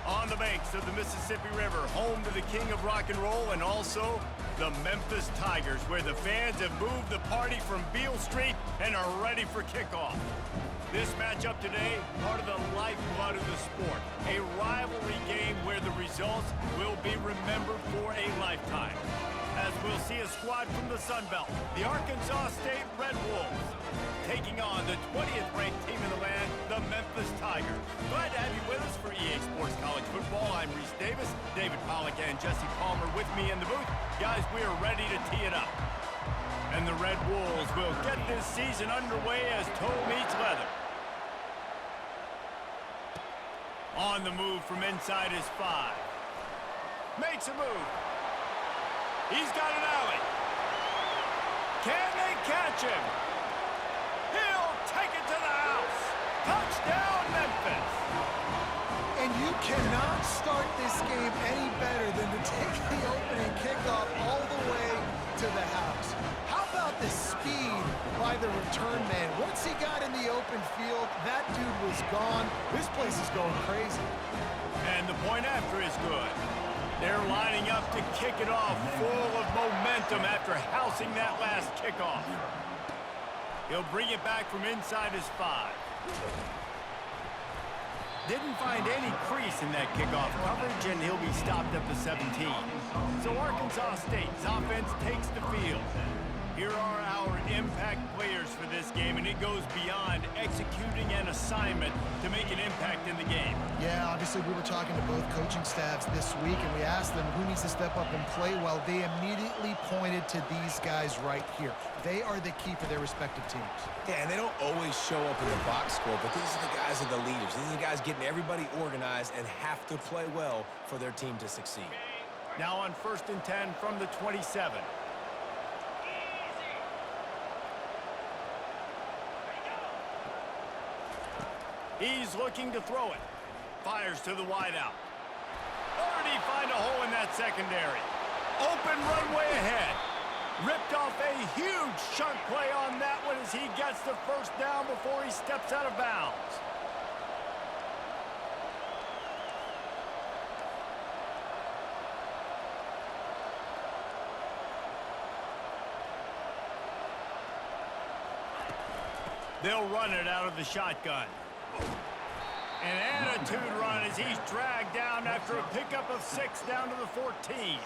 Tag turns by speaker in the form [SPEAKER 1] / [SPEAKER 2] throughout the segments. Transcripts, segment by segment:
[SPEAKER 1] On the banks of the Mississippi River, home to the king of rock and roll and also the Memphis Tigers, where the fans have moved the party from Beale Street and are ready for kickoff. This matchup today, part of the lifeblood of the sport, a rivalry game where the results will be remembered for a lifetime. As we'll see a squad from the Sun Belt, the Arkansas State Red Wolves, taking on the 20th ranked team in the land, the Memphis Tigers. Glad to have you with us for EA Sports College Football. I'm Reese Davis, David Pollack and Jesse Palmer with me in the booth. Guys, we are ready to tee it up. And the Red Wolves will get this season underway as toe meets leather. On the move from inside his 5. Makes a move. He's got an alley. Can they catch him? He'll take it to the house. Touchdown, Memphis.
[SPEAKER 2] And you cannot start this game any better than to take the opening kickoff all the way to the house. How about the speed by the return man? Once he got in the open field, that dude was gone. This place is going crazy.
[SPEAKER 1] And the point after is good. They're lining up to kick it off, full of momentum after housing that last kickoff. He'll bring it back from inside his 5. Didn't find any crease in that kickoff coverage, and he'll be stopped at the 17. So Arkansas State's offense takes the field. Here are our impact players for this game, and it goes beyond executing an assignment to make an impact in the game.
[SPEAKER 2] Yeah, obviously we were talking to both coaching staffs this week, and we asked them who needs to step up and play well. They immediately pointed to these guys right here. They are the key for their respective teams.
[SPEAKER 3] Yeah, and they don't always show up in the box score, but these are the guys that are the leaders. These are the guys getting everybody organized and have to play well for their team to succeed.
[SPEAKER 1] Now on 1st and 10 from the 27. He's looking to throw it. Fires to the wideout. Or did he find a hole in that secondary? Open runway ahead. Ripped off a huge chunk play on that one as he gets the first down before he steps out of bounds. They'll run it out of the shotgun. An attitude run as he's dragged down after a pickup of 6 down to the 14.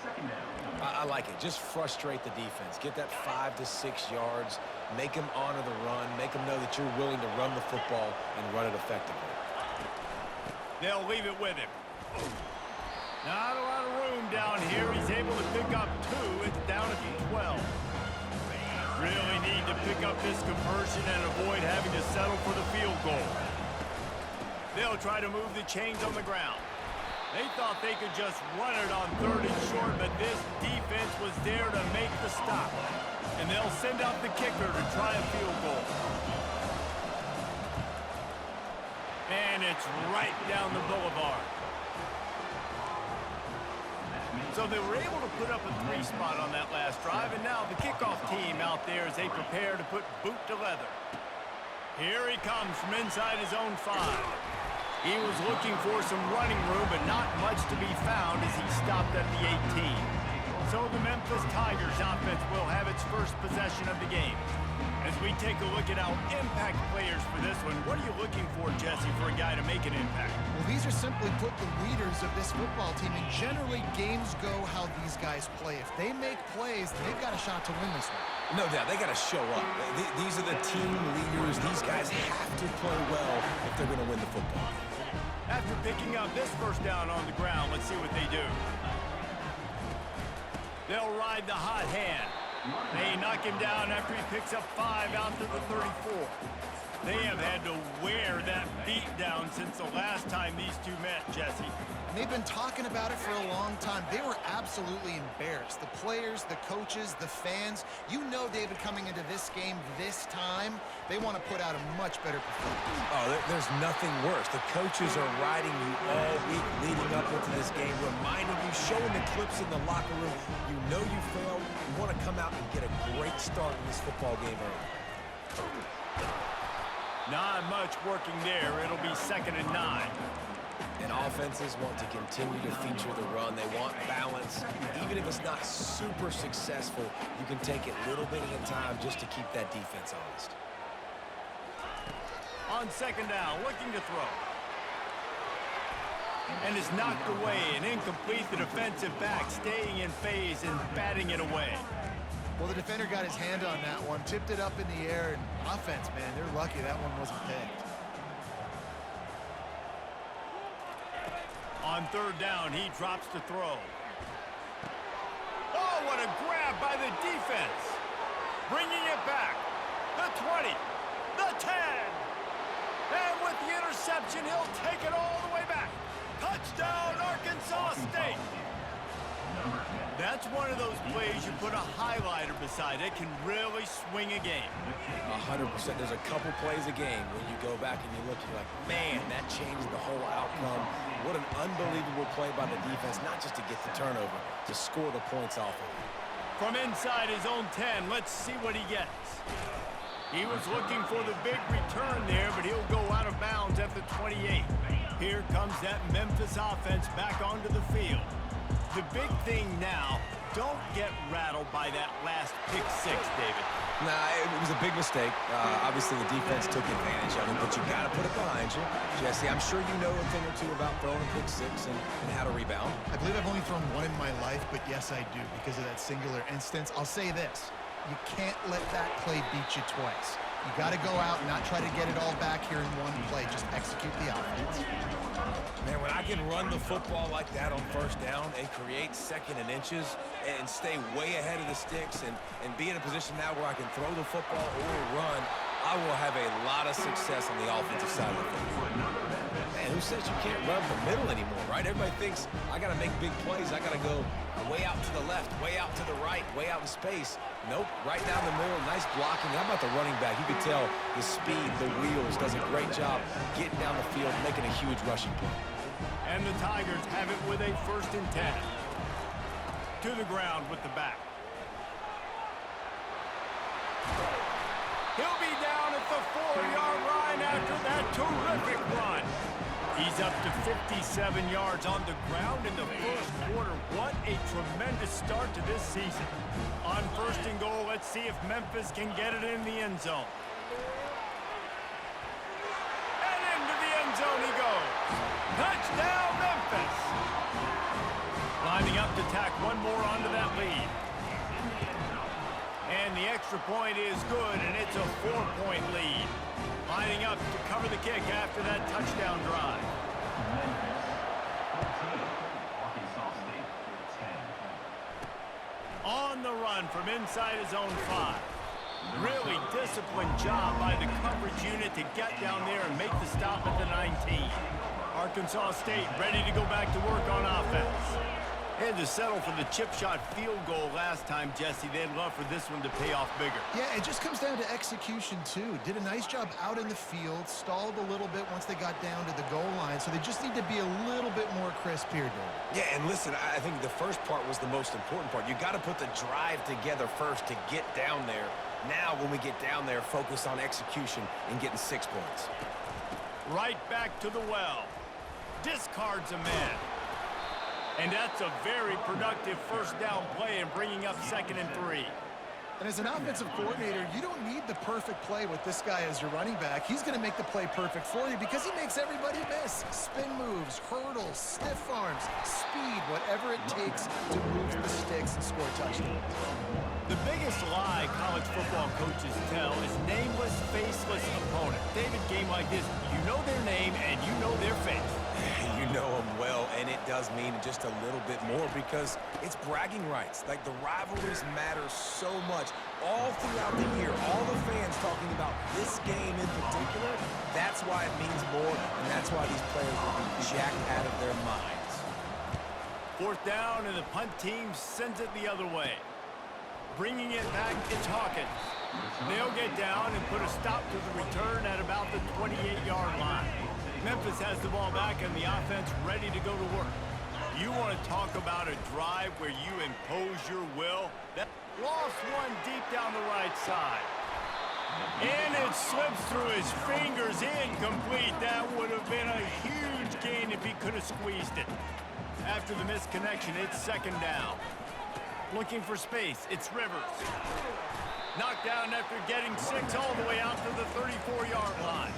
[SPEAKER 3] I like it. Just frustrate the defense. Get that 5 to 6 yards. Make them honor the run. Make them know that you're willing to run the football and run it effectively.
[SPEAKER 1] They'll leave it with him. Not a lot of room down here. He's able to pick up 2. It's down to 12. Really need to pick up this conversion and avoid having to settle for the field goal. They'll try to move the chains on the ground. They thought they could just run it on 3rd and short, but this defense was there to make the stop. And they'll send out the kicker to try a field goal. And it's right down the boulevard. So they were able to put up a 3 spot on that last drive, and now the kickoff team out there as they prepare to put boot to leather. Here he comes from inside his own 5. He was looking for some running room, but not much to be found as he stopped at the 18. So the Memphis Tigers offense will have its first possession of the game. As we take a look at our impact players for this one, what are you looking for, Jesse, for a guy to make an impact?
[SPEAKER 2] Well, these are simply put the leaders of this football team, and generally games go how these guys play. If they make plays, they've got a shot to win this one.
[SPEAKER 3] No doubt. They got to show up. These are the team leaders. These guys have to play well if they're going to win the football game.
[SPEAKER 1] After picking up this first down on the ground, let's see what they do. They'll ride the hot hand. They knock him down after he picks up 5 out to the 34. They have had to wear that beat down since the last time these two met, Jesse.
[SPEAKER 2] And they've been talking about it for a long time. They were absolutely embarrassed. The players, the coaches, the fans. You know, David, coming into this game this time, they want to put out a much better performance.
[SPEAKER 3] Oh, there's nothing worse. The coaches are riding you all week leading up into this game, reminding you, showing the clips in the locker room. You know you failed. You want to come out and get a great start in this football game early.
[SPEAKER 1] Not much working there. It'll be 2nd and 9.
[SPEAKER 3] And offenses want to continue to feature the run. They want balance. Even if it's not super successful, you can take it little bit at a time just to keep that defense honest.
[SPEAKER 1] On second down, looking to throw. And is knocked away and incomplete. The defensive back staying in phase and batting it away.
[SPEAKER 2] Well, the defender got his hand on that one, tipped it up in the air, and offense, man, they're lucky that one wasn't picked.
[SPEAKER 1] On third down, he drops to throw. Oh, what a grab by the defense. Bringing it back. The 20, the 10. And with the interception, he'll take it all the way back. Touchdown, Arkansas State. That's one of those plays you put a highlighter beside. It can really swing a game.
[SPEAKER 3] 100%. There's a couple plays a game when you go back and you look, you're like, man, that changed the whole outcome. What an unbelievable play by the defense, not just to get the turnover, to score the points off of it.
[SPEAKER 1] From inside his own 10, let's see what he gets. He was looking for the big return there, but he'll go out of bounds at the 28. Here comes that Memphis offense back onto the field. The big thing now, don't get rattled by that last pick six, David.
[SPEAKER 3] Nah, it was a big mistake. Obviously, the defense took advantage of it, but you got to put it behind you. Jesse, I'm sure you know a thing or two about throwing a pick six and how to rebound.
[SPEAKER 2] I believe I've only thrown one in my life, but yes, I do because of that singular instance. I'll say this. You can't let that play beat you twice. You got to go out and not try to get it all back here in one play. Just execute the offense.
[SPEAKER 3] Man, when I can run the football like that on first down and create second and inches and stay way ahead of the sticks and be in a position now where I can throw the football or run, I will have a lot of success on the offensive side of the football. Man, who says you can't run the middle anymore, right? Everybody thinks I got to make big plays. I got to go way out to the left, way out to the right, way out in space. Nope, right down the middle, nice blocking. How about the running back? You can tell the speed, the wheels, does a great job getting down the field, making a huge rushing play.
[SPEAKER 1] And the Tigers have it with a 1st and 10. To the ground with the back. He'll be down at the 4-yard line after that terrific run. He's up to 57 yards on the ground in the first quarter. What a tremendous start to this season. On 1st and goal, let's see if Memphis can get it in the end zone. And into the end zone he goes. Touchdown, Memphis. Lining up to tack one more onto that lead. And the extra point is good, and it's a 4-point lead. Lining up to cover the kick after that touchdown drive. On the run from inside his own 5. Really disciplined job by the coverage unit to get down there and make the stop at the 19. Arkansas State ready to go back to work on offense. Had to settle for the chip shot field goal last time, Jesse. They'd love for this one to pay off bigger.
[SPEAKER 2] Yeah, it just comes down to execution, too. Did a nice job out in the field, stalled a little bit once they got down to the goal line, so they just need to be a little bit more crisp here, David.
[SPEAKER 3] Yeah, and listen, I think the first part was the most important part. You got to put the drive together first to get down there. Now, when we get down there, focus on execution and getting 6 points.
[SPEAKER 1] Right back to the well. Discards a man. And that's a very productive first down play and bringing up 2nd and 3.
[SPEAKER 2] And as an offensive coordinator, you don't need the perfect play with this guy as your running back. He's going to make the play perfect for you because he makes everybody miss. Spin moves, hurdles, stiff arms, speed, whatever it takes to move the sticks and score touchdowns.
[SPEAKER 1] The biggest lie college football coaches tell is nameless, faceless opponent. David, game like this, you know their name and you know their face.
[SPEAKER 3] You know them well, and it does mean just a little bit more because it's bragging rights. Like, the rivalries matter so much all throughout the year. All the fans talking about this game in particular, that's why it means more, and that's why these players will be jacked out of their minds.
[SPEAKER 1] 4th down, and the punt team sends it the other way. Bringing it back, it's Hawkins. They'll get down and put a stop to the return at about the 28-yard line. Memphis has the ball back and the offense ready to go to work. You want to talk about a drive where you impose your will? That lost one deep down the right side. And it slips through his fingers, incomplete. That would have been a huge gain if he could have squeezed it. After the misconnection, it's second down. Looking for space, it's Rivers. Knocked down after getting 6 all the way out to the 34-yard line.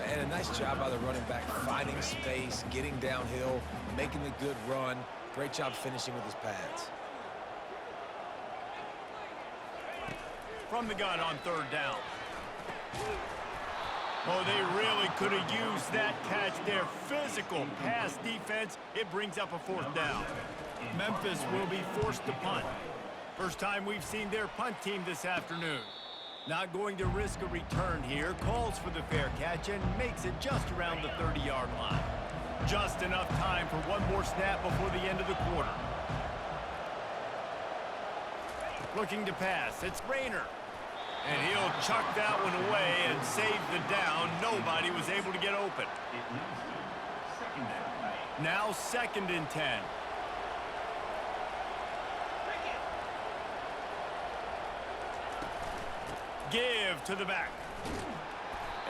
[SPEAKER 3] And a nice job by the running back, finding space, getting downhill, making a good run. Great job finishing with his pads.
[SPEAKER 1] From the gun on third down. Oh, they really could have used that catch there. Physical pass defense. It brings up a fourth down. Memphis will be forced to punt. First time we've seen their punt team this afternoon. Not going to risk a return here. Calls for the fair catch and makes it just around the 30-yard line. Just enough time for one more snap before the end of the quarter. Looking to pass. It's Rayner. And he'll chuck that one away and save the down. Nobody was able to get open. Now second and 10. Give to the back.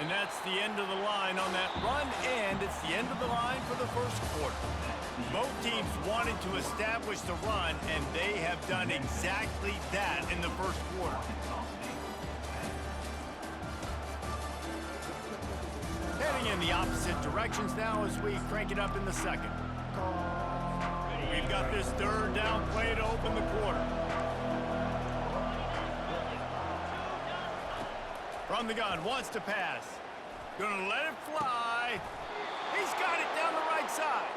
[SPEAKER 1] And that's the end of the line on that run, and it's the end of the line for the first quarter. Both teams wanted to establish the run, and they have done exactly that in the first quarter. Heading in the opposite directions now as we crank it up in the second. We've got this third down play to open the quarter. From the gun, wants to pass. Gonna let it fly. He's got it down the right side.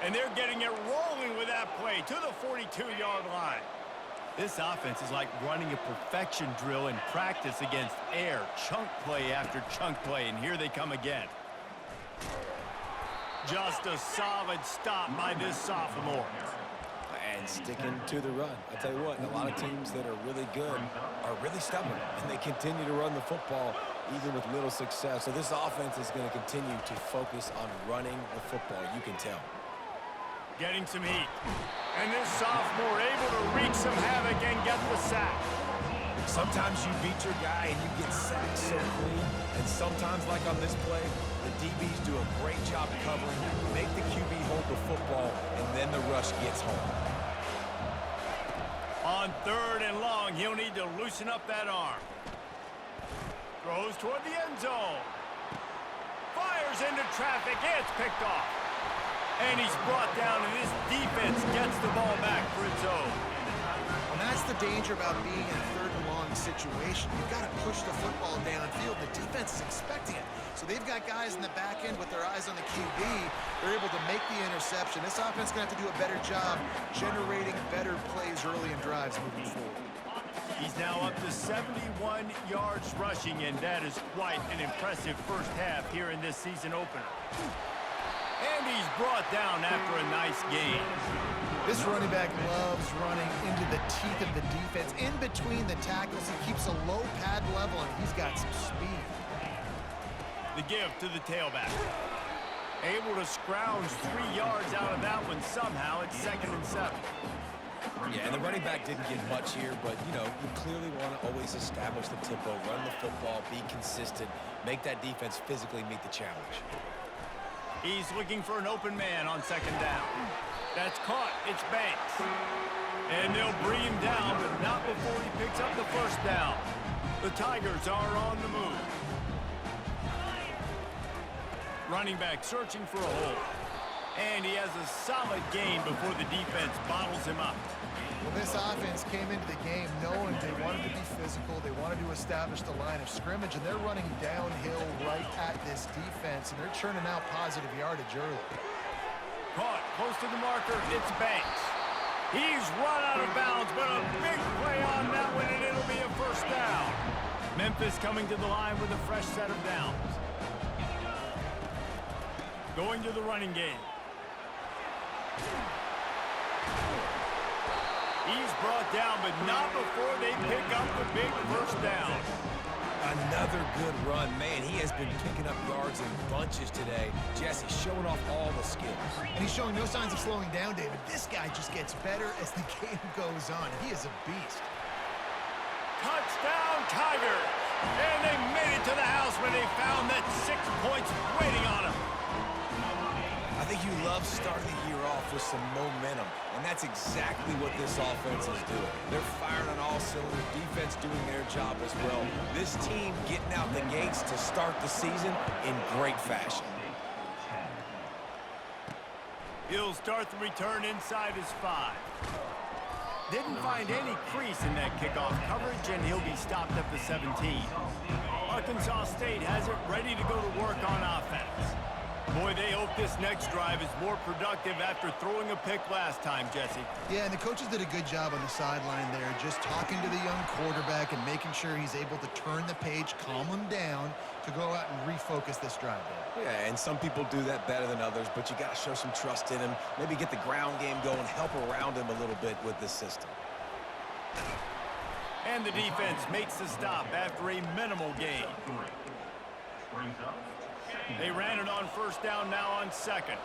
[SPEAKER 1] And they're getting it rolling with that play to the 42-yard line. This offense is like running a perfection drill in practice against air. Chunk play after chunk play, and here they come again. Just a solid stop by this sophomore.
[SPEAKER 3] And sticking to the run. I tell you what, a lot of teams that are really good are really stubborn, and they continue to run the football even with little success. So this offense is going to continue to focus on running the football, you can tell.
[SPEAKER 1] Getting some heat. And this sophomore able to wreak some havoc and get the sack.
[SPEAKER 3] Sometimes you beat your guy and you get sacked so clean, and sometimes, like on this play, the DBs do a great job covering, make the QB hold the football, and then the rush gets home.
[SPEAKER 1] On third and long, he'll need to loosen up that arm. Throws toward the end zone. Fires into traffic. It's picked off. And he's brought down, and this defense gets the ball back for its own.
[SPEAKER 2] And that's the danger about being in a third and long situation. You've got to push the football downfield. The defense is expecting it. So they've got guys in the back end with their eyes on the QB. They're able to make the interception. This offense is going to have to do a better job generating better plays early in drives moving forward.
[SPEAKER 1] He's now up to 71 yards rushing, and that is quite an impressive first half here in this season opener. And he's brought down after a nice gain.
[SPEAKER 2] This running back loves running into the teeth of the defense. In between the tackles, he keeps a low pad level, and he's got some speed.
[SPEAKER 1] The give to the tailback. Able to scrounge 3 yards out of that one somehow. It's second and 7.
[SPEAKER 3] Yeah, and the running back didn't get much here, but, you know, you clearly want to always establish the tempo, run the football, be consistent, make that defense physically meet the challenge.
[SPEAKER 1] He's looking for an open man on second down. That's caught. It's Banks. And they'll bring him down, but not before he picks up the first down. The Tigers are on the move. Running back searching for a hole. And he has a solid gain before the defense bottles him up.
[SPEAKER 2] Well, this offense came into the game knowing they wanted to be physical, they wanted to establish the line of scrimmage, and they're running downhill right at this defense, and they're churning out positive yardage early.
[SPEAKER 1] Caught close to the marker, it's Banks. He's run out of bounds, but a big play on that one, and it'll be a first down. Memphis coming to the line with a fresh set of downs. Going to the running game. He's brought down, but not before they pick up the big first down.
[SPEAKER 3] Another good run. Man, he has been picking up yards in bunches today. Jesse showing off all the skills.
[SPEAKER 2] And he's showing no signs of slowing down, David. This guy just gets better as the game goes on. He is a beast.
[SPEAKER 1] Touchdown, Tigers! And they made it to the house when they found that 6 points waiting on them.
[SPEAKER 3] I think you love starting the year off with some momentum, and that's exactly what this offense is doing. They're firing on all cylinders, defense doing their job as well. This team getting out the gates to start the season in great fashion.
[SPEAKER 1] He'll start the return inside his 5. Didn't find any crease in that kickoff coverage, and he'll be stopped at the 17. Arkansas State has it ready to go to work on offense. Boy, they hope this next drive is more productive after throwing a pick last time, Jesse.
[SPEAKER 2] Yeah, and the coaches did a good job on the sideline there, just talking to the young quarterback and making sure he's able to turn the page, calm him down to go out and refocus this drive there.
[SPEAKER 3] Yeah, and some people do that better than others, but you got to show some trust in him, maybe get the ground game going, help around him a little bit with this system.
[SPEAKER 1] And the defense makes the stop after a minimal gain. They ran it on first down, now on second.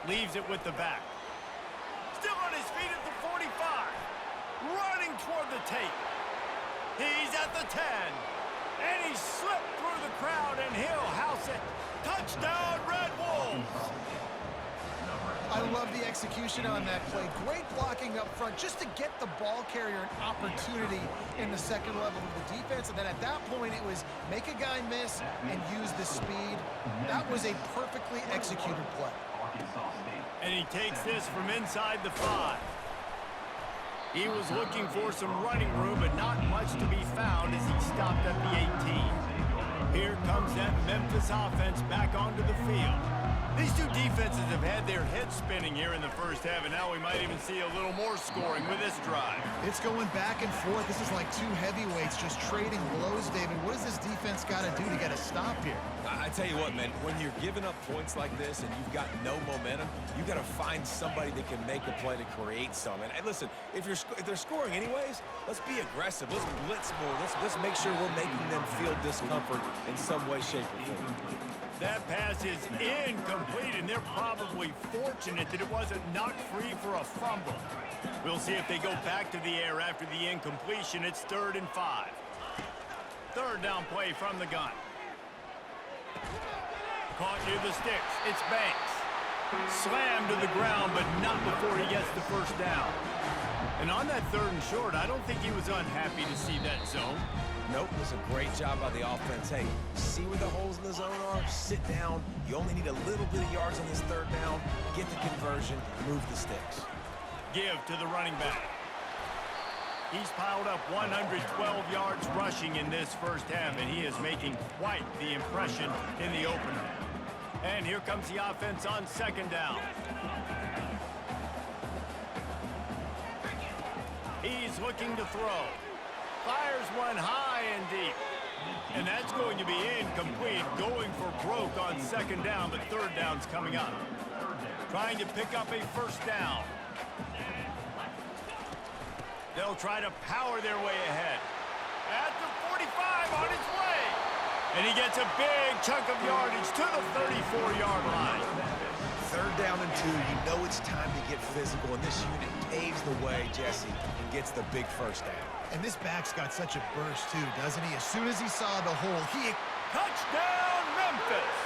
[SPEAKER 1] Leaves it with the back. Still on his feet at the 45. Running toward the tape. He's at the 10. And he slipped through the crowd, and he'll house it. Touchdown, Red Wolves!
[SPEAKER 2] I love the execution on that play. Great blocking up front just to get the ball carrier an opportunity in the second level of the defense. And then at that point, it was make a guy miss and use the speed. That was a perfectly executed play.
[SPEAKER 1] And he takes this from inside the 5. He was looking for some running room, but not much to be found as he stopped at the 18. Here comes that Memphis offense back onto the field. These two defenses have had their heads spinning here in the first half, and now we might even see a little more scoring with this drive.
[SPEAKER 2] It's going back and forth. This is like two heavyweights just trading blows, David. What does this defense got to do to get a stop here?
[SPEAKER 3] I tell you what, man, when you're giving up points like this and you've got no momentum, you got to find somebody that can make a play to create some. And listen, if they're scoring anyways, let's be aggressive. Let's blitz more. Let's make sure we're making them feel discomfort in some way, shape, or form.
[SPEAKER 1] That pass is incomplete, and they're probably fortunate that it wasn't knocked free for a fumble. We'll see if they go back to the air after the incompletion. It's 3rd and 5. Third down play from the gun. Caught near the sticks. It's Banks. Slammed to the ground, but not before he gets the first down. And on that 3rd and short, I don't think he was unhappy to see that zone.
[SPEAKER 3] Nope, it was a great job by the offense. Hey, see where the holes in the zone are? Sit down. You only need a little bit of yards on this 3rd down. Get the conversion, move the sticks.
[SPEAKER 1] Give to the running back. He's piled up 112 yards rushing in this first half, and he is making quite the impression in the opener. And here comes the offense on 2nd down. He's looking to throw. Fires one high and deep. And that's going to be incomplete. Going for broke on 2nd down, but 3rd down's coming up. Trying to pick up a 1st down. They'll try to power their way ahead. At the 45 on its way. And he gets a big chunk of yardage to the 34-yard line.
[SPEAKER 3] 3rd down and 2, you know it's time to get physical, and this unit paves the way, Jesse, and gets the big 1st down.
[SPEAKER 2] And this back's got such a burst, too, doesn't he? As soon as he saw the hole, he...
[SPEAKER 1] Touchdown, Memphis!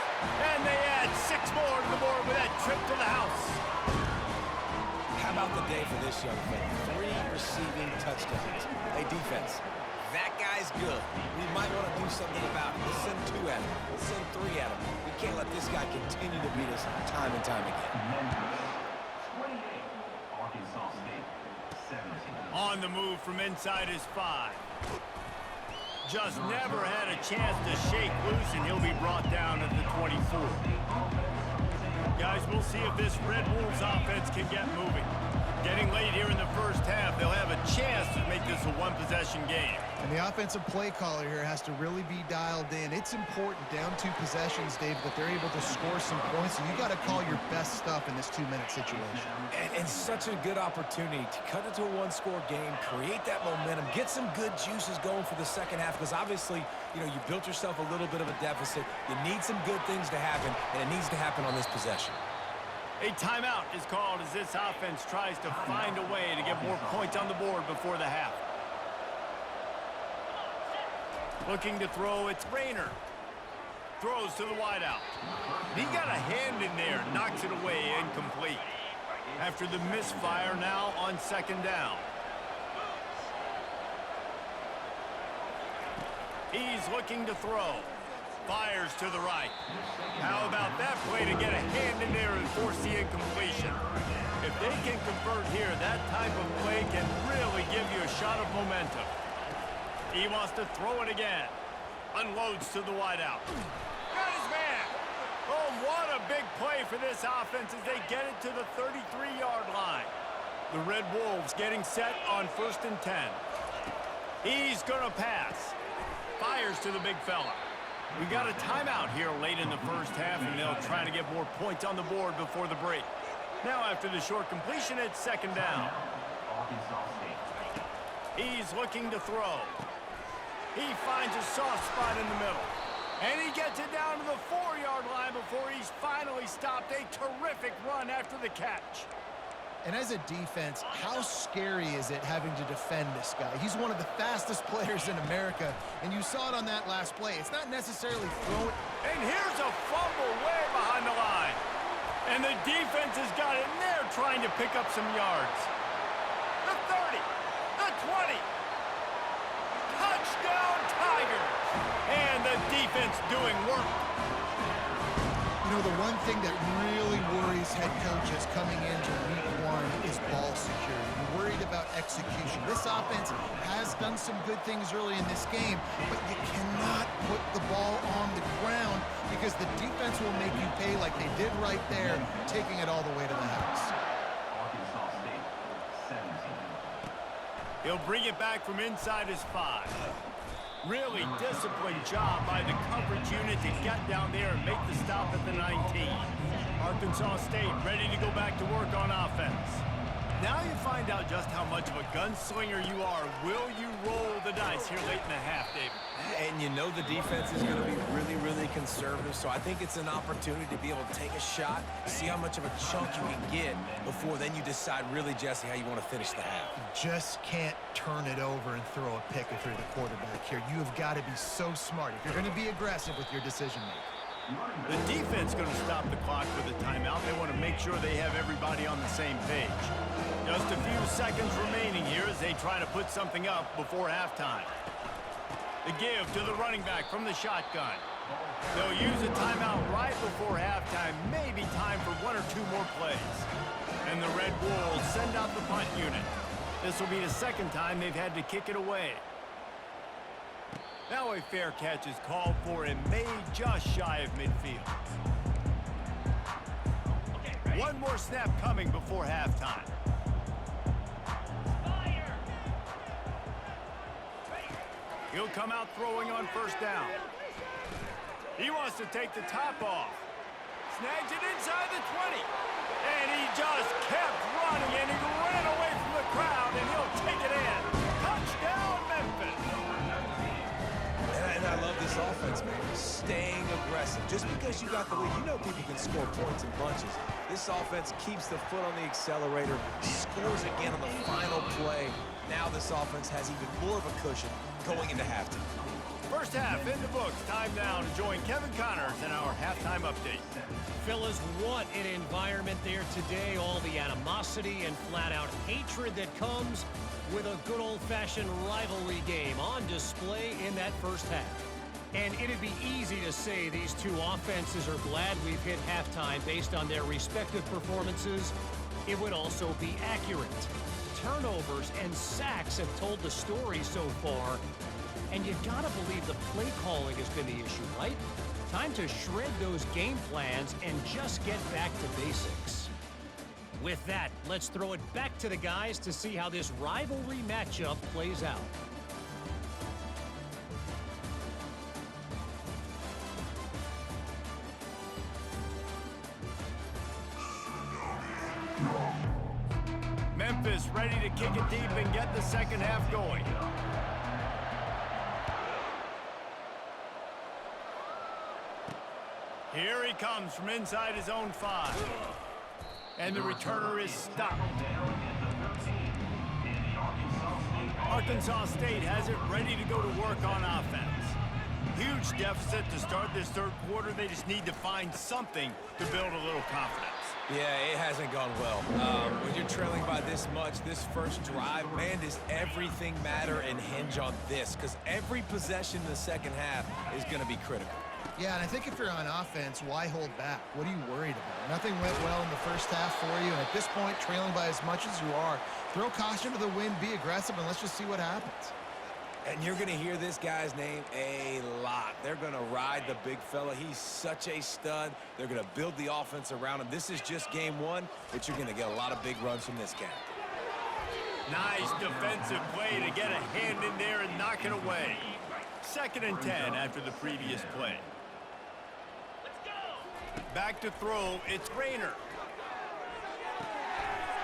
[SPEAKER 1] And they add 6 more to the board with that trip to the house.
[SPEAKER 3] How about the day for this young man? 3 receiving touchdowns. Hey, defense, that guy's good. We might want to do something about it. Let's send 2 at him. Let's send 3 at him. We can't let this guy continue to beat us time and time again.
[SPEAKER 1] On the move from inside his 5. Just never had a chance to shake loose, and he'll be brought down at the 24. Guys, we'll see if this Red Wolves offense can get moving. Getting late here in the first half, they'll have a chance to make this a one-possession game.
[SPEAKER 2] And the offensive play caller here has to really be dialed in. It's important, down 2 possessions, Dave, that they're able to score some points. So you got to call your best stuff in this 2-minute situation.
[SPEAKER 3] And such a good opportunity to cut it to a 1-score game, create that momentum, get some good juices going for the second half, because obviously, you know, you built yourself a little bit of a deficit. You need some good things to happen, and it needs to happen on this possession.
[SPEAKER 1] A timeout is called as this offense tries to find a way to get more points on the board before the half. Looking to throw, it's Rayner. Throws to the wideout. He got a hand in there, knocks it away, incomplete. After the misfire, now on second down. He's looking to throw. Fires to the right. How about that play to get a hand in there and force the incompletion? If they can convert here, that type of play can really give you a shot of momentum. He wants to throw it again. Unloads to the wideout. Got his man. Oh, what a big play for this offense as they get it to the 33-yard line. The Red Wolves getting set on 1st and 10. He's going to pass. Fires to the big fella. We got a timeout here late in the first half, and they'll try to get more points on the board before the break. Now after the short completion, it's second down. He's looking to throw. He finds a soft spot in the middle. And he gets it down to the 4-yard line before he's finally stopped. A terrific run after the catch.
[SPEAKER 2] And as a defense, how scary is it having to defend this guy? He's one of the fastest players in America, and you saw it on that last play. It's not necessarily throwing.
[SPEAKER 1] And here's a fumble way behind the line. And the defense has got it in there trying to pick up some yards. The 30, the 20. Touchdown, Tigers. And the defense doing work.
[SPEAKER 2] You know, the one thing that really worries head coaches coming into week 1 is ball security. You're worried about execution. This offense has done some good things early in this game, but you cannot put the ball on the ground because the defense will make you pay like they did right there, taking it all the way to the house.
[SPEAKER 1] He'll bring it back from inside his 5. Really disciplined job by the coverage unit to get down there and make the stop at the 19. Arkansas State ready to go back to work on offense. Now you find out just how much of a gunslinger you are. Will you roll the dice here late in the half, David?
[SPEAKER 3] And you know the defense is going to be really, really conservative, so I think it's an opportunity to be able to take a shot, see how much of a chunk you can get before then you decide really, Jesse, how you want to finish the half.
[SPEAKER 2] Just can't turn it over and throw a pick if you're the quarterback here. You have got to be so smart if you're going to be aggressive with your decision-making.
[SPEAKER 1] The defense going to stop the clock with a timeout. They want to make sure they have everybody on the same page. Just a few seconds remaining here as they try to put something up before halftime. The give to the running back from the shotgun. They'll use a timeout right before halftime. Maybe time for 1 or 2 more plays. And the Red Wolves send out the punt unit. This will be the second time they've had to kick it away. Now a fair catch is called for and made just shy of midfield. One more snap coming before halftime. He'll come out throwing on first down. He wants to take the top off. Snags it inside the 20. And he just kept running, and he ran away from the crowd, and he'll take it in. Touchdown, Memphis.
[SPEAKER 3] And I love this offense, man. Staying aggressive. Just because you got the lead, you know people can score points in bunches. This offense keeps the foot on the accelerator, scores again on the final play. Now this offense has even more of a cushion going into halftime.
[SPEAKER 1] First half in the books. Time now to join Kevin Connors in our halftime update.
[SPEAKER 4] Fellas, what an environment there today. All the animosity and flat-out hatred that comes with a good old-fashioned rivalry game on display in that first half. And it'd be easy to say these two offenses are glad we've hit halftime based on their respective performances. It would also be accurate. Turnovers and sacks have told the story so far. And you gotta believe the play calling has been the issue, right? Time to shred those game plans and just get back to basics. With that, let's throw it back to the guys to see how this rivalry matchup plays out.
[SPEAKER 1] Memphis ready to kick it deep and get the second half going. Here he comes from inside his own 5. And the returner is stopped. Arkansas State has it ready to go to work on offense. Huge deficit to start this third quarter. They just need to find something to build a little confidence.
[SPEAKER 3] Yeah, it hasn't gone well. When you're trailing by this much, this first drive, man, does everything matter and hinge on this? Because every possession in the second half is going to be critical.
[SPEAKER 2] Yeah, and I think if you're on offense, why hold back? What are you worried about? Nothing went well in the first half for you, and at this point, trailing by as much as you are, throw caution to the wind, be aggressive, and let's just see what happens.
[SPEAKER 3] And you're going to hear this guy's name a lot. They're going to ride the big fella. He's such a stud. They're going to build the offense around him. This is just game one, but you're going to get a lot of big runs from this guy.
[SPEAKER 1] Nice defensive play to get a hand in there and knock it away. 2nd and 10 after the previous play. Back to throw, it's Rayner.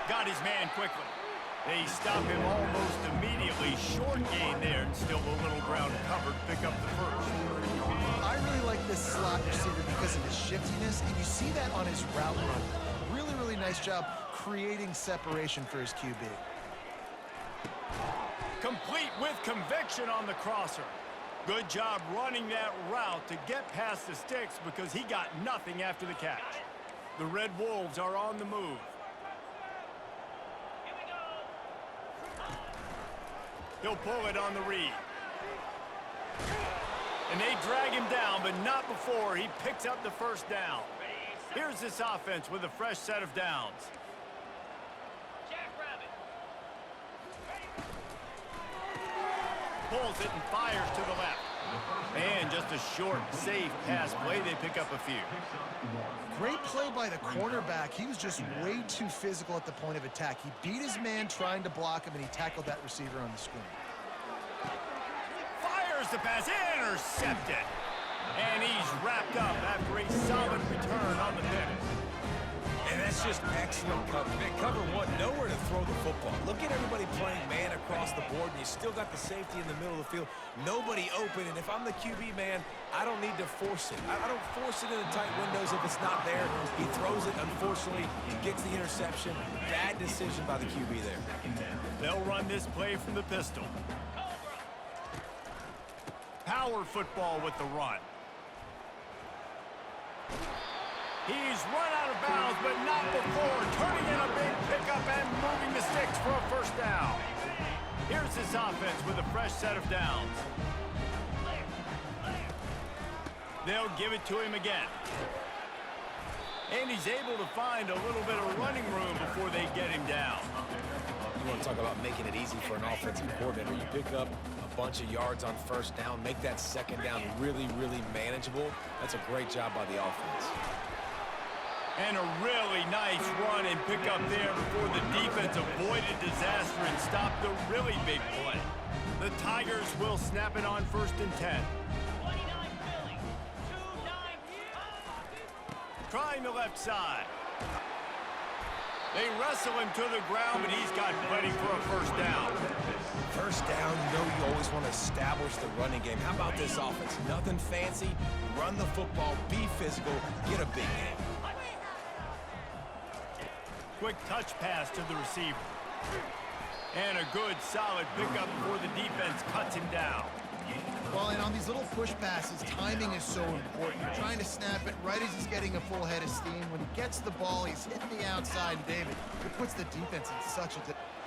[SPEAKER 1] Got his man quickly. They stop him almost immediately. Short gain there, and still a little ground covered. Pick up the first.
[SPEAKER 2] I really like this slot receiver because of his shiftiness, and you see that on his route run. Really, really nice job creating separation for his QB.
[SPEAKER 1] Complete with conviction on the crosser. Good job running that route to get past the sticks because he got nothing after the catch. The Red Wolves are on the move. He'll pull it on the read. And they drag him down, but not before he picks up the first down. Here's this offense with a fresh set of downs. Pulls it and fires to the left. And just a short, safe pass play. They pick up a few.
[SPEAKER 2] Great play by the cornerback. He was just way too physical at the point of attack. He beat his man trying to block him, and he tackled that receiver on the screen.
[SPEAKER 1] Fires the pass, intercepted. And he's wrapped up after a solid return on the pick.
[SPEAKER 3] And that's just excellent cover. Man, cover one, nowhere to throw the football. Look at everybody playing man across the board, and you still got the safety in the middle of the field. Nobody open, and if I'm the QB, man, I don't need to force it. I don't force it in the tight windows if it's not there. He throws it, unfortunately, gets the interception. Bad decision by the QB there.
[SPEAKER 1] They'll run this play from the pistol. Power football with the run. He's run out of bounds, but not before. Turning in a big pickup and moving the sticks for a first down. Here's this offense with a fresh set of downs. They'll give it to him again. And he's able to find a little bit of running room before they get him down.
[SPEAKER 3] You want to talk about making it easy for an offensive coordinator. You pick up a bunch of yards on first down, make that second down really, really manageable. That's a great job by the offense.
[SPEAKER 1] And a really nice run and pick up there before the defense avoided disaster and stopped the really big play. The Tigers will snap it on 1st and 10. Trying the left side. They wrestle him to the ground, but he's got plenty for a first down.
[SPEAKER 3] First down, you know you always want to establish the running game. How about this offense? Nothing fancy. Run the football, be physical, get a big game.
[SPEAKER 1] Quick touch pass to the receiver. And a good, solid pickup before the defense cuts him down.
[SPEAKER 2] Well, and on these little push passes, timing is so important. You're trying to snap it right as he's getting a full head of steam. When he gets the ball, he's hitting the outside, David. It puts the defense in such a...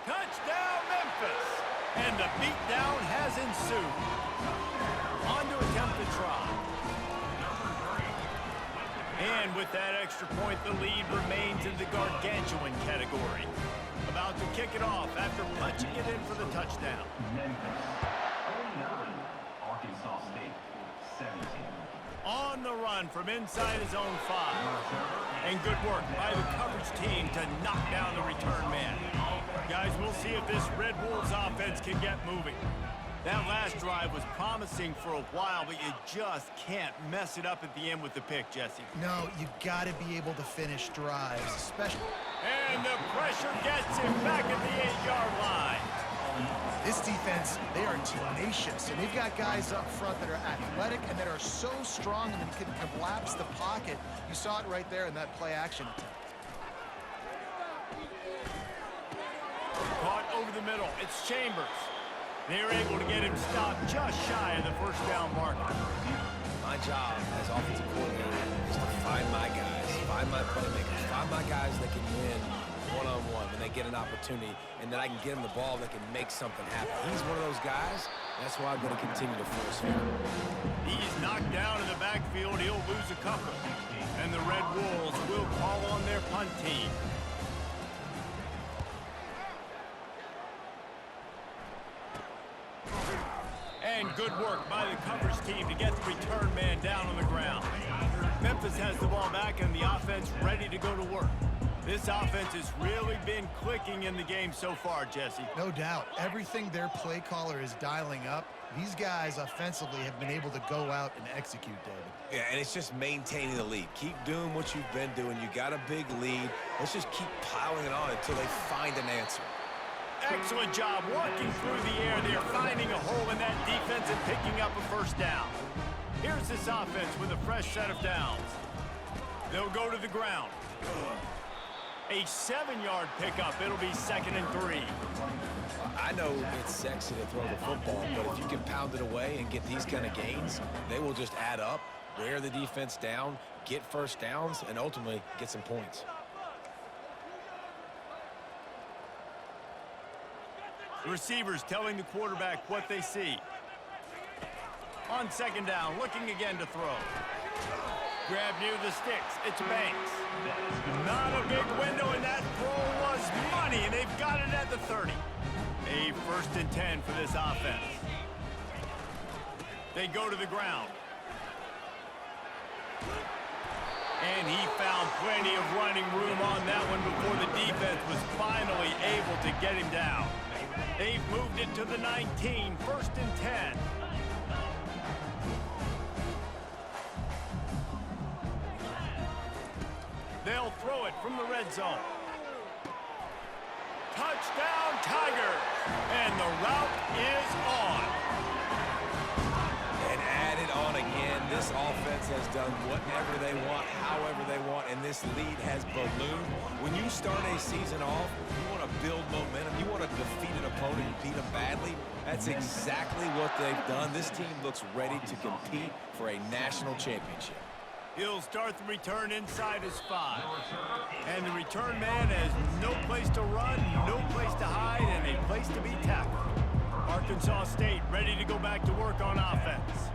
[SPEAKER 1] Touchdown, Memphis! And the beatdown has ensued. On to attempt the try. And with that extra point, the lead remains in the gargantuan category. About to kick it off after punching it in for the touchdown.
[SPEAKER 5] Arkansas State, 17.
[SPEAKER 1] On the run from inside his own 5. And good work by the coverage team to knock down the return man. Guys, we'll see if this Red Wolves offense can get moving. That last drive was promising for a while, but you just can't mess it up at the end with the pick, Jesse.
[SPEAKER 2] No, you got to be able to finish drives, especially...
[SPEAKER 1] And the pressure gets him back at the 8-yard line.
[SPEAKER 2] This defense, they are tenacious, and they've got guys up front that are athletic and that are so strong and can collapse the pocket. You saw it right there in that play-action attempt.
[SPEAKER 1] over the middle. It's Chambers. They're able to get him stopped just shy of the first down marker.
[SPEAKER 3] My job as offensive coordinator is to find my guys, find my playmakers, find my guys that can win one-on-one when they get an opportunity, and then I can get them the ball that can make something happen. He's one of those guys. That's why I'm going to continue to force him.
[SPEAKER 1] He's knocked down in the backfield. He'll lose a couple. And the Red Wolves will call on their punt team. And good work by the coverage team to get the return man down on the ground. Memphis has the ball back and the offense ready to go to work. This offense has really been clicking in the game so far, Jesse.
[SPEAKER 2] No doubt. Everything their play caller is dialing up, these guys offensively have been able to go out and execute, David.
[SPEAKER 3] Yeah, and it's just maintaining the lead. Keep doing what you've been doing. You got a big lead. Let's just keep piling it on until they find an answer.
[SPEAKER 1] Excellent job walking through the air. They're finding a hole in that defense and picking up a first down. Here's this offense with a fresh set of downs. They'll go to the ground. A 7-yard pickup. It'll be 2nd and 3.
[SPEAKER 3] I know it's sexy to throw the football, but if you can pound it away and get these kind of gains, they will just add up, wear the defense down, get first downs, and ultimately get some points.
[SPEAKER 1] The receivers telling the quarterback what they see. On 2nd down, looking again to throw. Grab near the sticks. It's Banks. Not a big window, and that throw was money, and they've got it at the 30. A 1st and 10 for this offense. They go to the ground. And he found plenty of running room on that one before the defense was finally able to get him down. They've moved it to the 19, 1st and 10. They'll throw it from the red zone. Touchdown, Tigers! And the route is on.
[SPEAKER 3] And added on again. This offense has done whatever they want, however they want, and this lead has ballooned. When you start a season off, you want to build momentum. You want to defeat an opponent and beat them badly. That's exactly what they've done. This team looks ready to compete for a national championship.
[SPEAKER 1] He'll start the return inside his 5. And the return man has no place to run, no place to hide, and a place to be tackled. Arkansas State ready to go back to work on offense.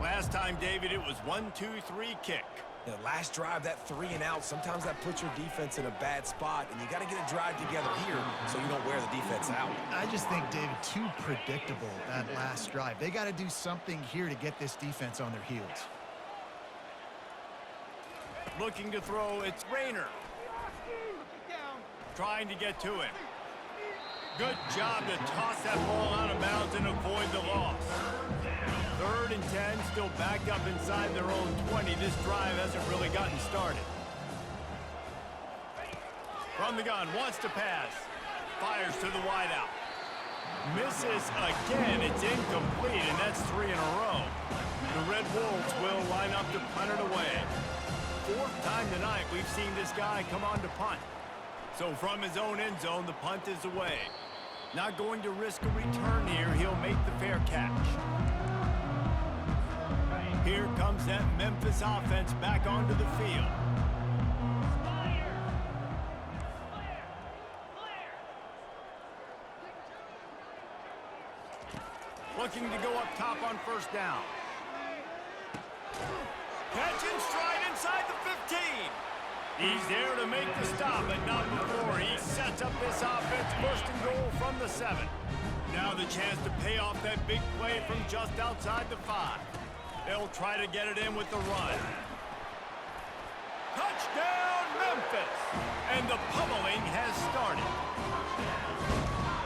[SPEAKER 1] Last time, David, it was 1-2-3 kick.
[SPEAKER 3] The last drive, that 3 and out, sometimes that puts your defense in a bad spot, and you got to get a drive together here so you don't wear the defense out.
[SPEAKER 2] I just think, David, too predictable, that last drive. They got to do something here to get this defense on their heels.
[SPEAKER 1] Looking to throw, it's Rayner. Trying to get to him. Good job to toss that ball out of bounds and avoid the loss. 3rd and 10, still backed up inside their own 20. This drive hasn't really gotten started. From the gun, wants to pass. Fires to the wideout. Misses again, it's incomplete, and that's 3 in a row. The Red Wolves will line up to punt it away. 4th time tonight we've seen this guy come on to punt. So from his own end zone, the punt is away. Not going to risk a return here. He'll make the fair catch. Here comes that Memphis offense back onto the field. Looking to go up top on 1st down. Catch and stride inside the 15. He's there to make the stop, but not before. He sets up this offense, 1st and goal from the 7. Now the chance to pay off that big play from just outside the 5. They'll try to get it in with the run. Touchdown, Memphis! And the pummeling has started.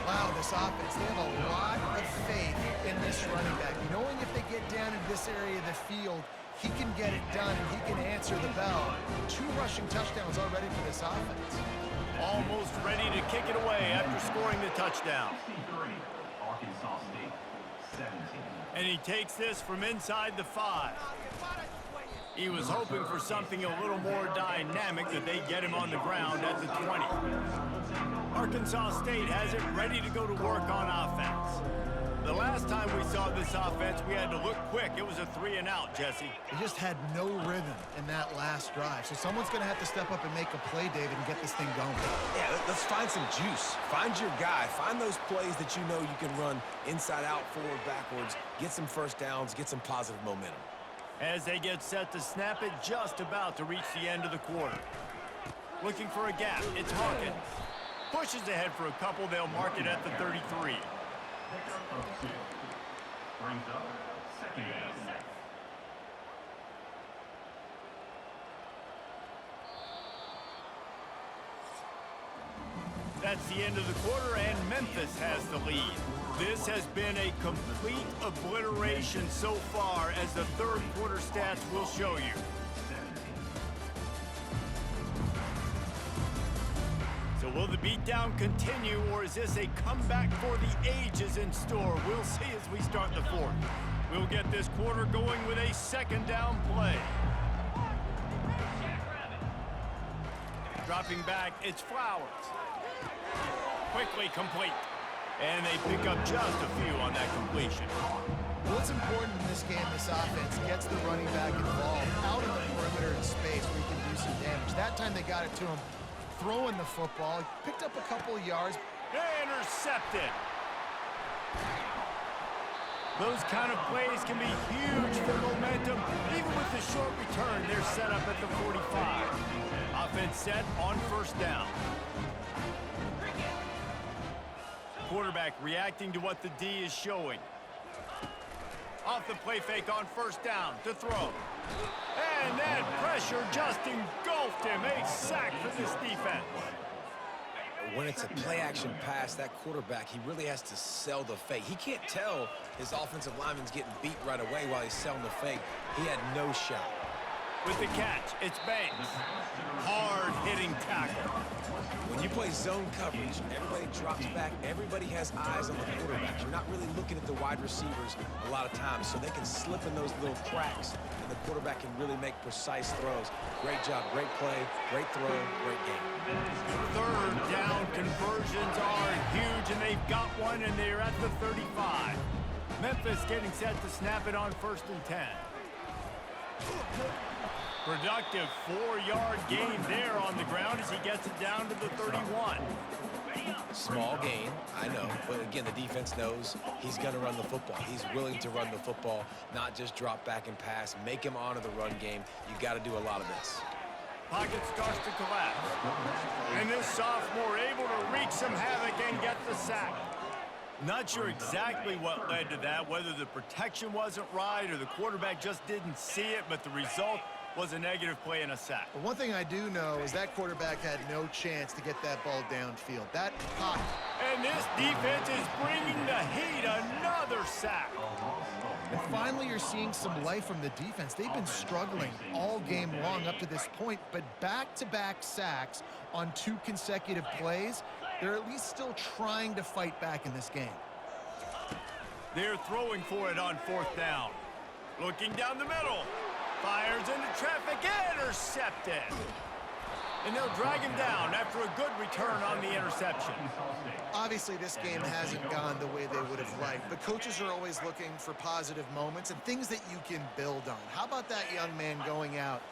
[SPEAKER 2] Wow, this offense, they have a lot of faith in this running back. Knowing if they get down in this area of the field, he can get it done and he can answer the bell. 2 rushing touchdowns already for this offense.
[SPEAKER 1] Almost ready to kick it away after scoring the touchdown.
[SPEAKER 5] 63, Arkansas State, 17.
[SPEAKER 1] And he takes this from inside the 5. He was hoping for something a little more dynamic, that they get him on the ground at the 20. Arkansas State has it ready to go to work on offense. The last time we saw this offense, we had to look quick. It was a 3-and-out, Jesse.
[SPEAKER 2] They just had no rhythm in that last drive. So someone's going to have to step up and make a play, David, and get this thing going.
[SPEAKER 3] Yeah, let's find some juice. Find your guy. Find those plays that you know you can run inside out, forward, backwards, get some first downs, get some positive momentum.
[SPEAKER 1] As they get set to snap it, just about to reach the end of the quarter. Looking for a gap, it's Hawkins. Pushes ahead for a couple, they'll mark it at the 33.
[SPEAKER 5] Pickup of 2. Brings up second down.
[SPEAKER 1] That's the end of the quarter, and Memphis has the lead. This has been a complete obliteration so far, as the third quarter stats will show you. So will the beatdown continue, or is this a comeback for the ages in store? We'll see as we start the fourth. We'll get this quarter going with a second down play. Dropping back, it's Flowers. Quickly complete. And they pick up just a few on that completion.
[SPEAKER 2] What's important in this game, this offense gets the running back involved out in the perimeter in space where he can do some damage. That time they got it to him throwing the football. He picked up a couple of yards.
[SPEAKER 1] Intercepted. Those kind of plays can be huge for momentum. Even with the short return, they're set up at the 45. Offense set on first down. Quarterback reacting to what the D is showing. Off the play fake on first down to throw. And that pressure just engulfed him. A sack for this defense.
[SPEAKER 3] When it's a play-action pass, that quarterback, he really has to sell the fake. He can't tell his offensive lineman's getting beat right away while he's selling the fake. He had no shot.
[SPEAKER 1] With the catch, it's Banks. Hard-hitting tackle.
[SPEAKER 3] When you play zone coverage, everybody drops back. Everybody has eyes on the quarterback. You're not really looking at the wide receivers a lot of times, so they can slip in those little cracks, and the quarterback can really make precise throws. Great job, great play, great throw, great game.
[SPEAKER 1] Third down conversions are huge, and they've got one, and they're at the 35. Memphis getting set to snap it on 1st and 10. Productive 4-yard gain there on the ground as he gets it down to the 31.
[SPEAKER 3] Small gain, I know, but again, the defense knows he's going to run the football. He's willing to run the football, not just drop back and pass, make him honor the run game. You got to do a lot of this.
[SPEAKER 1] Pocket starts to collapse. And this sophomore able to wreak some havoc and get the sack. Not sure exactly what led to that, whether the protection wasn't right or the quarterback just didn't see it, but the result was a negative play and a sack.
[SPEAKER 2] But one thing I do know is that quarterback had no chance to get that ball downfield. That pocket.
[SPEAKER 1] And this defense is bringing the heat. Another sack.
[SPEAKER 2] And finally, you're seeing some life from the defense. They've been struggling all game long up to this point, but back-to-back sacks on 2 consecutive plays, they're at least still trying to fight back in this game.
[SPEAKER 1] They're throwing for it on 4th down. Looking down the middle. Fires into traffic, intercepted. And they'll drag him down after a good return on the interception.
[SPEAKER 2] Obviously, this game hasn't gone the way they would have liked, but coaches are always looking for positive moments and things that you can build on. How about that young man going out,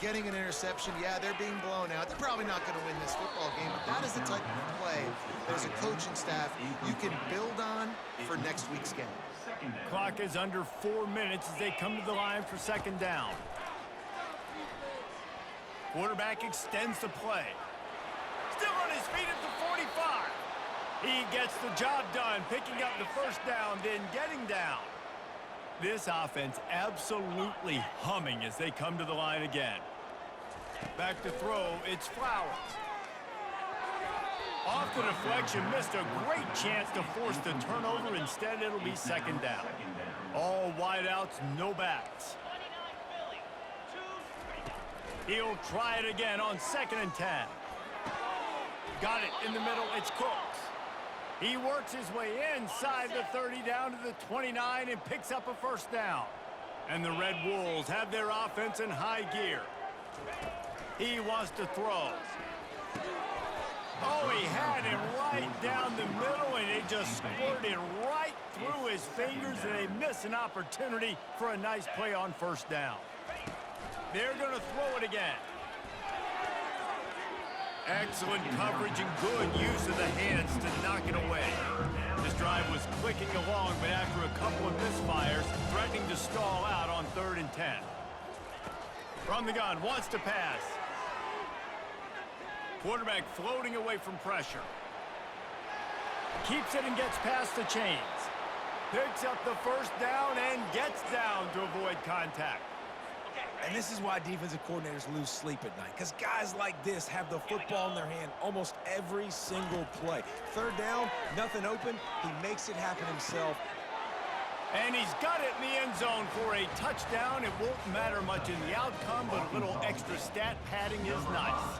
[SPEAKER 2] getting an interception? Yeah, they're being blown out. They're probably not going to win this football game, but that is the type of play that as a coaching staff you can build on for next week's game.
[SPEAKER 1] Clock is under 4 minutes as they come to the line for 2nd down. Quarterback extends the play. Still on his feet at the 45. He gets the job done, picking up the 1st down, then getting down. This offense absolutely humming as they come to the line again. Back to throw, it's Flowers. Off the deflection, missed a great chance to force the turnover. Instead, it'll be 2nd down. All wideouts, no backs. He'll try it again on 2nd and 10. Got it in the middle, it's Cooks. He works his way inside the 30 down to the 29 and picks up a 1st down. And the Red Wolves have their offense in high gear. He wants to throw. Oh, he had him right down the middle, and it just squirted right through his fingers, and they miss an opportunity for a nice play on first down. They're going to throw it again. Excellent coverage and good use of the hands to knock it away. This drive was clicking along, but after a couple of misfires, threatening to stall out on 3rd and 10. From the gun, wants to pass. Quarterback floating away from pressure. Keeps it and gets past the chains. Picks up the first down and gets down to avoid contact.
[SPEAKER 3] And this is why defensive coordinators lose sleep at night, because guys like this have the football in their hand almost every single play. 3rd down, nothing open, he makes it happen himself.
[SPEAKER 1] And he's got it in the end zone for a touchdown. It won't matter much in the outcome, but a little extra stat padding is nice.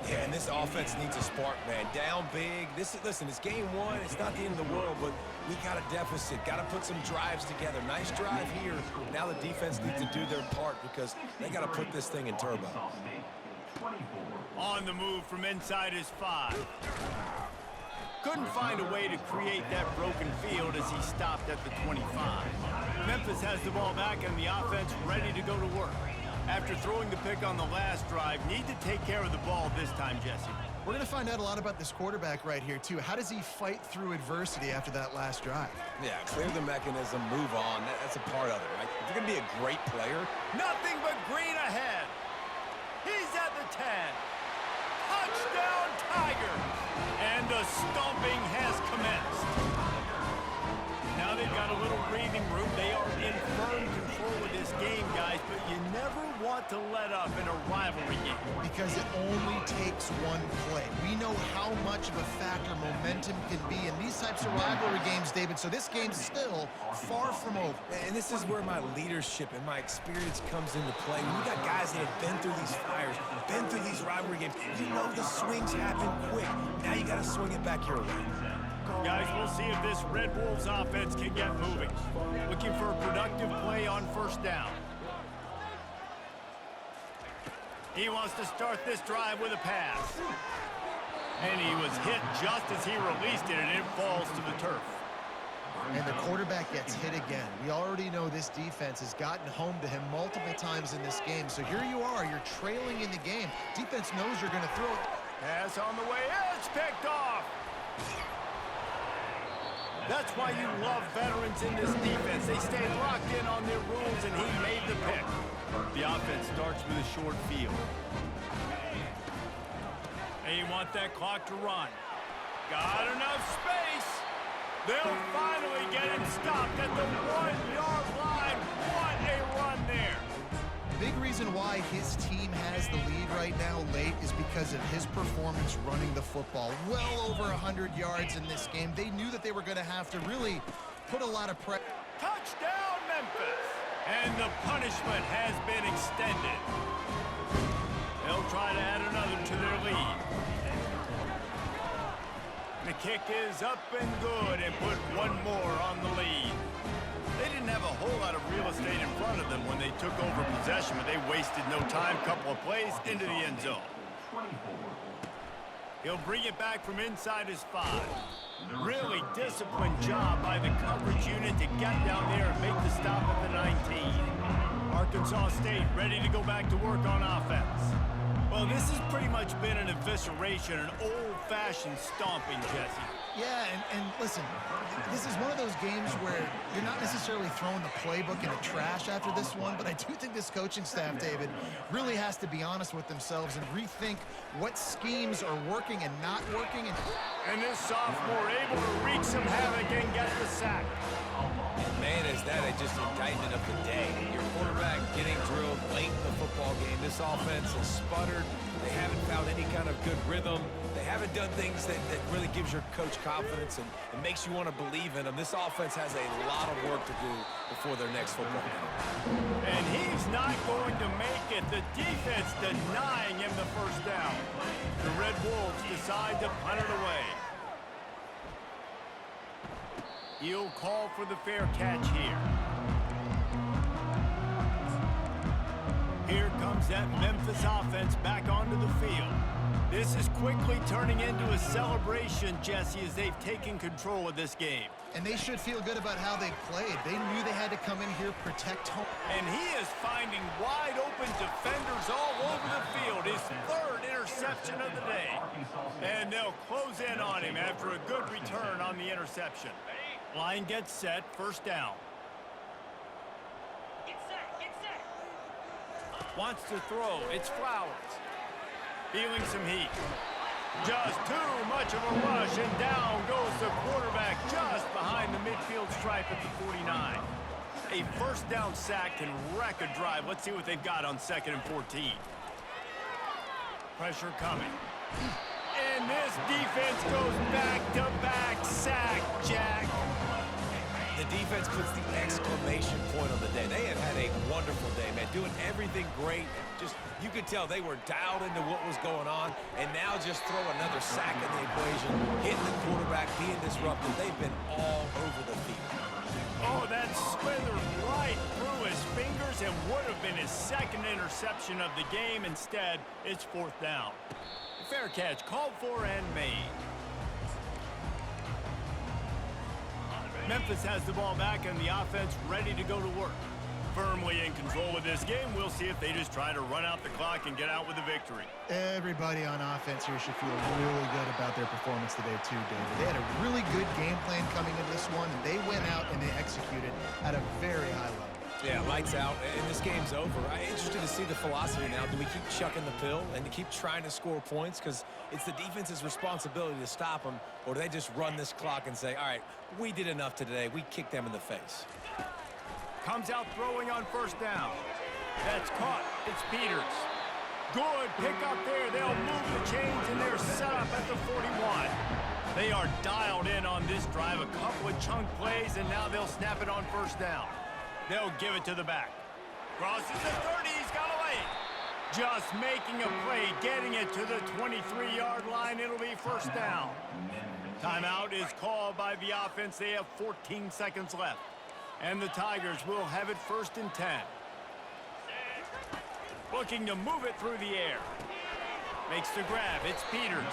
[SPEAKER 3] Yeah, and this offense needs a spark, man. Down big. Listen, it's game 1. It's not the end of the world, but we got a deficit. Got to put some drives together. Nice drive here. Now the defense needs to do their part because they got to put this thing in turbo.
[SPEAKER 1] On the move from inside his 5. Couldn't find a way to create that broken field as he stopped at the 25. Memphis has the ball back and the offense ready to go to work. After throwing the pick on the last drive, need to take care of the ball this time, Jesse.
[SPEAKER 2] We're going to find out a lot about this quarterback right here, too. How does he fight through adversity after that last drive?
[SPEAKER 3] Yeah, clear the mechanism, move on. That's a part of it, right? If you're going to be a great player.
[SPEAKER 1] Nothing but green ahead. He's at the 10. Touchdown, Tigers. And the stomping has commenced. Now they've got a little breathing room. They are in firm control of this game, guys, but you never want to let up in a rivalry game.
[SPEAKER 2] Because it only takes one play. We know how much of a factor momentum can be in these types of rivalry games, David, so this game's still far from over.
[SPEAKER 3] And this is where my leadership and my experience comes into play. When you got guys that have been through these fires, been through these rivalry games, you know the swings happen quick. Now you got to swing it back your way.
[SPEAKER 1] Guys, we'll see if this Red Wolves offense can get moving. Looking for a productive play on first down. He wants to start this drive with a pass. And he was hit just as he released it, and it falls to the turf.
[SPEAKER 2] And the quarterback gets hit again. We already know this defense has gotten home to him multiple times in this game. So here you are, you're trailing in the game. Defense knows you're going to throw it.
[SPEAKER 1] Pass on the way, it's picked off. That's why you love veterans in this defense. They stay locked in on their rules, and he made the pick. The offense starts with a short field. They want that clock to run. Got enough space. They'll finally get him stopped at the 1-yard line. What a run there.
[SPEAKER 2] Big reason why his team has the lead right now late is because of his performance running the football. Well over 100 yards in this game. They knew that they were going to have to really put a lot of pressure.
[SPEAKER 1] Touchdown, Memphis. And the punishment has been extended. They'll try to add another to their lead. The kick is up and good and put one more on the lead. They didn't have a whole lot of real estate in front of them when they took over possession, but they wasted no time. Couple of plays into the end zone. He'll bring it back from inside his 5. Really disciplined job by the coverage unit to get down there and make the stop at the 19. Arkansas State ready to go back to work on offense. Well, this has pretty much been an evisceration, an old-fashioned stomping, Jesse.
[SPEAKER 2] Yeah, and listen, this is one of those games where you're not necessarily throwing the playbook in the trash after this one, but I do think this coaching staff, David, really has to be honest with themselves and rethink what schemes are working and not working.
[SPEAKER 1] And this sophomore able to wreak some havoc and get the sack.
[SPEAKER 3] Man, is that just indictment of the day. Your quarterback getting drilled late in the football game. This offense has sputtered. They haven't found any kind of good rhythm. They haven't done things that really gives your coach confidence and makes you want to believe in them. This offense has a lot of work to do before their next football game.
[SPEAKER 1] And he's not going to make it. The defense denying him the first down. The Red Wolves decide to punt it away. He'll call for the fair catch here. Here comes that Memphis offense back onto the field. This is quickly turning into a celebration, Jesse, as they've taken control of this game.
[SPEAKER 2] And they should feel good about how they played. They knew they had to come in here, protect home.
[SPEAKER 1] And he is finding wide open defenders all over the field. His third interception of the day. And they'll close in on him after a good return on the interception. Line gets set, first down. Wants to throw, it's Flowers. Feeling some heat. Just too much of a rush, and down goes the quarterback just behind the midfield stripe at the 49. A first down sack can wreck a drive. Let's see what they've got on 2nd and 14. Pressure coming. And this defense goes back-to-back sack, Jack.
[SPEAKER 3] The defense puts the exclamation point on the day. They have had a wonderful day, man, doing everything great. Just, you could tell they were dialed into what was going on, and now just throw another sack in the equation, hitting the quarterback, being disruptive. They've been all over the field.
[SPEAKER 1] Oh, that slithered right through his fingers and would have been his second interception of the game. Instead, it's 4th down. Fair catch called for and made. Memphis has the ball back and the offense ready to go to work. Firmly in control of this game. We'll see if they just try to run out the clock and get out with a victory.
[SPEAKER 2] Everybody on offense here should feel really good about their performance today too, David. They had a really good game plan coming into this one, and they went out and they executed at a very high level.
[SPEAKER 3] Yeah, lights out, and this game's over. I'm interested to see the philosophy now. Do we keep chucking the pill and to keep trying to score points because it's the defense's responsibility to stop them, or do they just run this clock and say, all right, we did enough today. We kicked them in the face.
[SPEAKER 1] Comes out throwing on first down. That's caught. It's Peters. Good pick up there. They'll move the chains, and they're set up at the 41. They are dialed in on this drive. A couple of chunk plays, and now they'll snap it on first down. They'll give it to the back. Crosses the 30. He's got away. Just making a play, getting it to the 23-yard line. It'll be first down. Timeout is called by the offense. They have 14 seconds left. And the Tigers will have it 1st and 10. Looking to move it through the air. Makes the grab. It's Peters.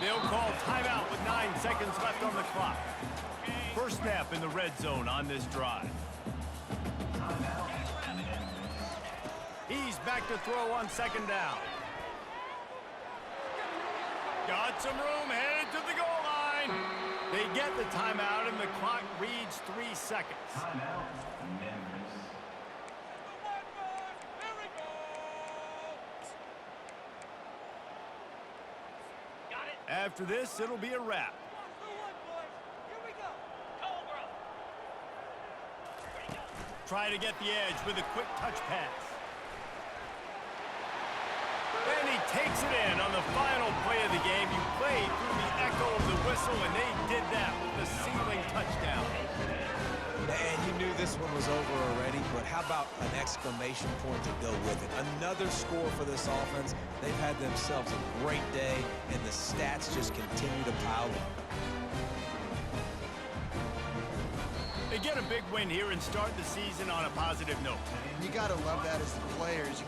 [SPEAKER 1] They'll call timeout with 9 seconds left on the clock. First snap in the red zone on this drive. He's back to throw on 2nd down. Got some room, headed to the goal line. They get the timeout, and the clock reads 3 seconds.
[SPEAKER 5] Timeout, Memphis.
[SPEAKER 1] After this, it'll be a wrap. Try to get the edge with a quick touch pass. And he takes it in on the final play of the game. You played through the echo of the whistle, and they did that with the ceiling touchdown.
[SPEAKER 3] And you knew this one was over already, but how about an exclamation point to go with it? Another score for this offense. They've had themselves a great day, and the stats just continue to pile up.
[SPEAKER 1] They get a big win here and start the season on a positive note.
[SPEAKER 2] You got to love that as the players.